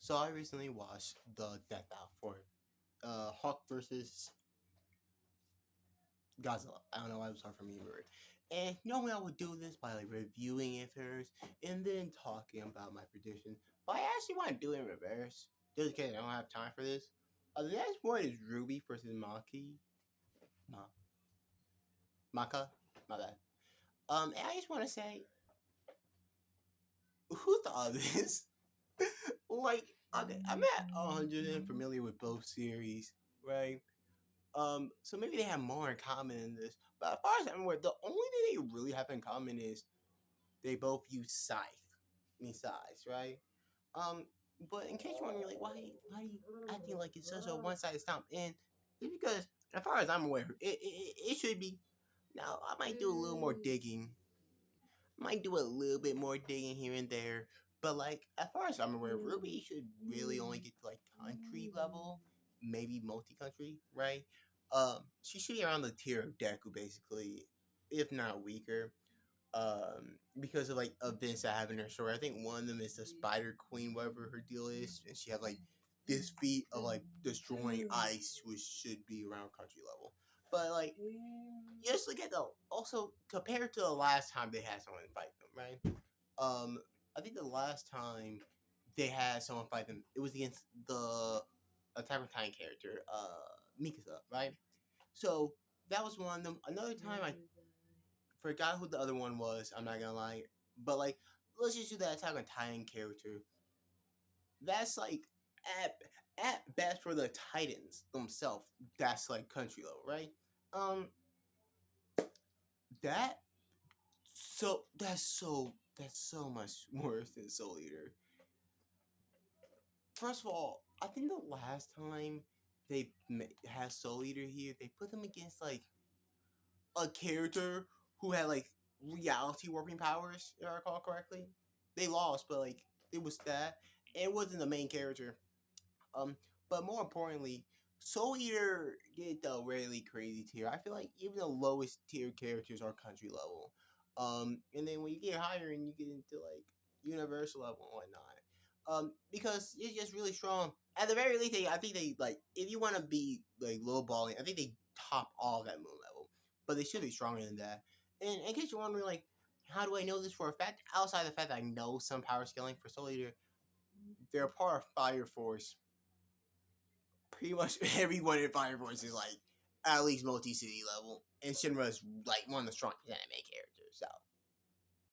So I recently watched the Death Battle for Hawk versus Godzilla. I don't know why it was hard for me to remember. And normally I would do this by like reviewing it first and then talking about my prediction. But I actually want to do it in reverse. Just in case I don't have time for this. The next one is Ruby versus Maki. Ma- Maka. My bad. And I just want to say, who thought of this? Like, okay, I'm at 100 and familiar with both series, right? So maybe they have more in common in this. But as far as I'm aware, the only thing they really have in common is they both use scythe, size, right? Um, but in case you're wondering, like, why are you acting like it's such a one-sided stomp? And it's because, as far as I'm aware, it should be. Now, I might do a little more digging. Might do a little bit more digging here and there. But, like, as far as I'm aware, Ruby should really only get to, like, country level, maybe multi-country, right? She should be around the tier of Deku, basically, if not weaker, because of like events that happen in her story. I think one of them is the Spider Queen, whatever her deal is, and she has like this feat of like destroying ice, which should be around country level. But like, just look at the also compared to the last time they had someone fight them, right? I think the last time they had someone fight them, it was against the Attack on Titan character, Mikasa, right? So that was one of them. Another time I forgot who the other one was. I'm not gonna lie, but like, let's just do that Attack on Titan character. That's like at at best for the Titans themselves. That's like country level, right? Um, that that's so much worse than Soul Eater. First of all, I think the last time they had Soul Eater here, they put them against like a character who had like reality warping powers, if I recall correctly. They lost, but like it was that. And it wasn't the main character. Um, but more importantly, Soul Eater get the really crazy tier. I feel like even the lowest tier characters are country level. And then when you get higher and you get into like universal level and whatnot, because it's just really strong. At the very least, I think they like if you want to be like low balling, I think they top all that moon level, but they should be stronger than that. And in case you're wondering, like, how do I know this for a fact? Outside the fact that I know some power scaling for Soul Eater, they're a part of Fire Force. Pretty much everyone in Fire Force is like at least multi city level, and Shinra is like one of the strongest anime characters. So